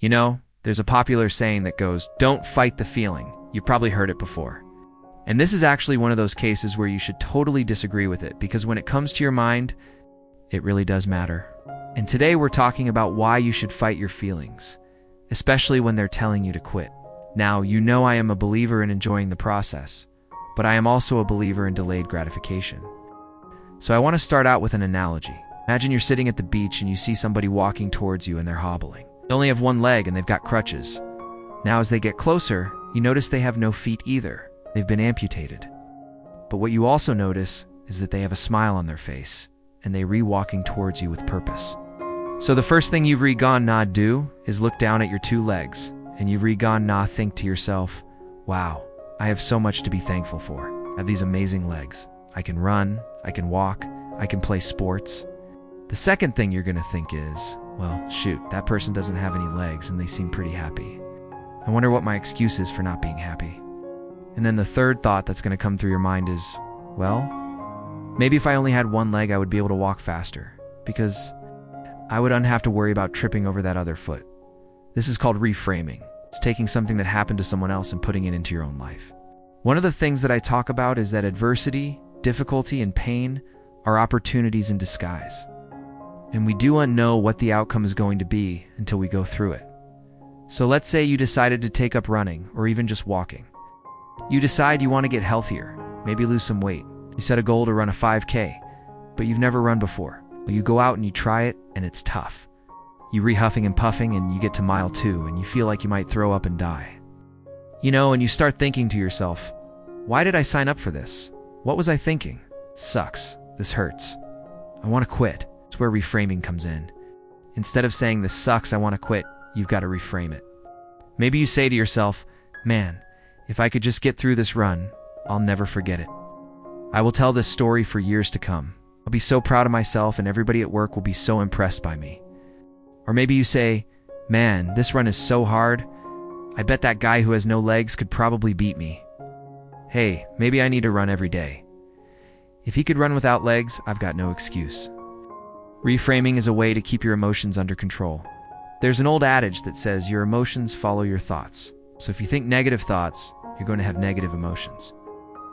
There's a popular saying that goes, "Don't fight the feeling." You've probably heard it before. And this is actually one of those cases where you should totally disagree with it, because when it comes to your mind, it really does matter. And today we're talking about why you should fight your feelings, especially when they're telling you to quit. Now, I am a believer in enjoying the process, but I am also a believer in delayed gratification. So I want to start out with an analogy. Imagine you're sitting at the beach and you see somebody walking towards you and they're hobbling. They only have one leg and they've got crutches. Now, as they get closer, you notice they have no feet either. They've been amputated. But what you also notice is that they have a smile on their face, and they walking towards you with purpose. So the first thing you've gone nah do is look down at your two legs, and you've gone nah think to yourself, wow, I have so much to be thankful for. I have these amazing legs. I can run, I can walk, I can play sports. The second thing you're gonna think is, well, shoot, that person doesn't have any legs and they seem pretty happy. I wonder what my excuse is for not being happy. And then the third thought that's gonna come through your mind is, well, maybe if I only had one leg, I would be able to walk faster, because I wouldn't have to worry about tripping over that other foot. This is called reframing. It's taking something that happened to someone else and putting it into your own life. One of the things that I talk about is that adversity, difficulty, and pain are opportunities in disguise. And we don't know what the outcome is going to be until we go through it. So let's say you decided to take up running, or even just walking. You decide you want to get healthier, maybe lose some weight. You set a goal to run a 5K, but you've never run before. Well, you go out and you try it, and it's tough. You huffing and puffing, and you get to mile 2, and you feel like you might throw up and die. And you start thinking to yourself, why did I sign up for this? What was I thinking? It sucks. This hurts. I want to quit. It's where reframing comes in. Instead of saying, this sucks, I want to quit, you've got to reframe it. Maybe you say to yourself, man, if I could just get through this run, I'll never forget it. I will tell this story for years to come. I'll be so proud of myself, and everybody at work will be so impressed by me. Or maybe you say, man, this run is so hard. I bet that guy who has no legs could probably beat me. Hey, maybe I need to run every day. If he could run without legs, I've got no excuse. Reframing is a way to keep your emotions under control. There's an old adage that says your emotions follow your thoughts. So if you think negative thoughts, you're going to have negative emotions.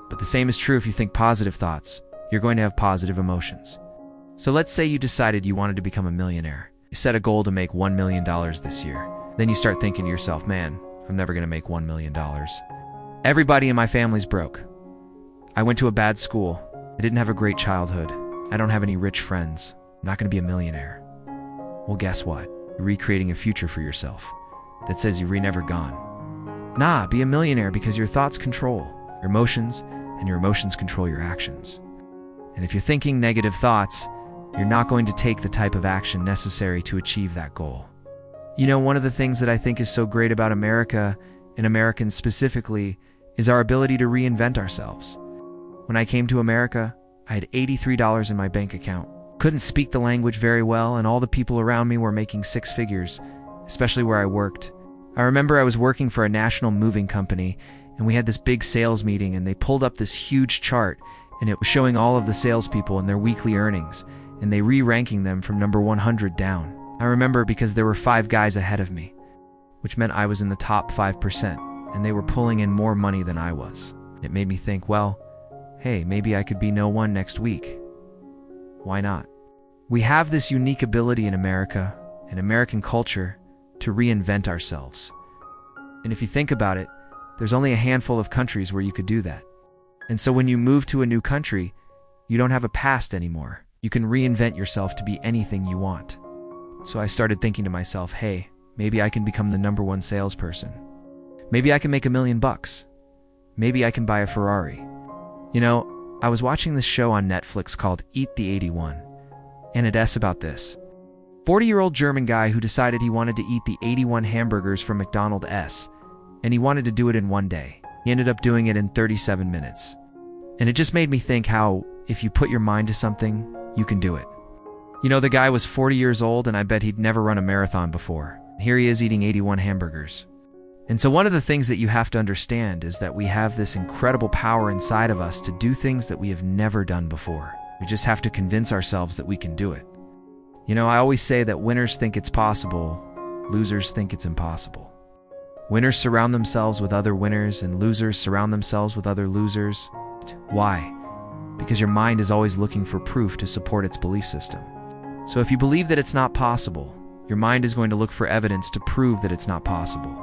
But the same is true if you think positive thoughts, you're going to have positive emotions. So let's say you decided you wanted to become a millionaire. You set a goal to make $1 million this year. Then you start thinking to yourself, man, I'm never going to make $1 million. Everybody in my family's broke. I went to a bad school. I didn't have a great childhood. I don't have any rich friends. I'm not going to be a millionaire. Well, guess what? You're recreating a future for yourself that says you're never gone. Nah, be a millionaire because your thoughts control your emotions, and your emotions control your actions. And if you're thinking negative thoughts, you're not going to take the type of action necessary to achieve that goal. One of the things that I think is so great about America, and Americans specifically, is our ability to reinvent ourselves. When I came to America, I had $83 in my bank account. Couldn't speak the language very well, and all the people around me were making 6 figures, especially where I worked. I remember I was working for a national moving company, and we had this big sales meeting, and they pulled up this huge chart, and it was showing all of the salespeople and their weekly earnings, and they re-ranking them from number 100 down. I remember because there were 5 guys ahead of me, which meant I was in the top 5%, and they were pulling in more money than I was. It made me think, well, hey, maybe I could be no one next week. Why not? We have this unique ability in America, and American culture, to reinvent ourselves. And if you think about it, there's only a handful of countries where you could do that. And so when you move to a new country, you don't have a past anymore. You can reinvent yourself to be anything you want. So I started thinking to myself, hey, maybe I can become the #1 salesperson. Maybe I can make $1 million. Maybe I can buy a Ferrari. I was watching this show on Netflix called Eat the 81, and it asks about this 40-year-old German guy who decided he wanted to eat the 81 hamburgers from McDonald's, and he wanted to do it in one day. He ended up doing it in 37 minutes. And it just made me think how, if you put your mind to something, you can do it. The guy was 40 years old, and I bet he'd never run a marathon before. Here he is eating 81 hamburgers. And so one of the things that you have to understand is that we have this incredible power inside of us to do things that we have never done before. We just have to convince ourselves that we can do it. I always say that winners think it's possible, losers think it's impossible. Winners surround themselves with other winners, and losers surround themselves with other losers. Why? Because your mind is always looking for proof to support its belief system. So if you believe that it's not possible, your mind is going to look for evidence to prove that it's not possible.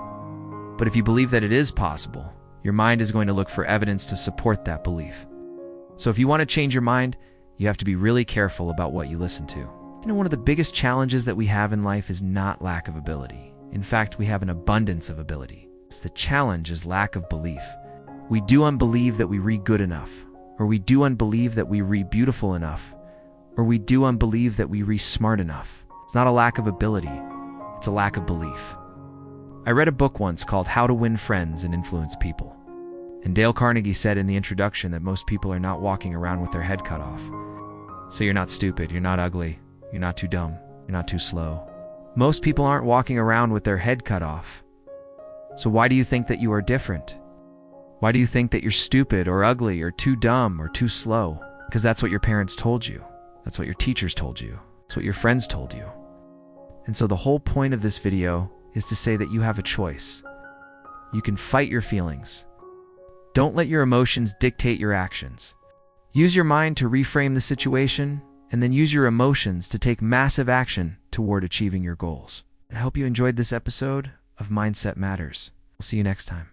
But if you believe that it is possible, your mind is going to look for evidence to support that belief. So if you want to change your mind, you have to be really careful about what you listen to. One of the biggest challenges that we have in life is not lack of ability. In fact, we have an abundance of ability. The challenge is lack of belief. We do unbelieve that we read good enough, or we do unbelieve that we read beautiful enough, or we do unbelieve that we read smart enough. It's not a lack of ability, it's a lack of belief. I read a book once called How to Win Friends and Influence People. And Dale Carnegie said in the introduction that most people are not walking around with their head cut off. So you're not stupid, you're not ugly, you're not too dumb, you're not too slow. Most people aren't walking around with their head cut off. So why do you think that you are different? Why do you think that you're stupid or ugly or too dumb or too slow? Because that's what your parents told you. That's what your teachers told you. That's what your friends told you. And so the whole point of this video is to say that you have a choice. You can fight your feelings. Don't let your emotions dictate your actions. Use your mind to reframe the situation, and then use your emotions to take massive action toward achieving your goals. I hope you enjoyed this episode of Mindset Matters. We'll see you next time.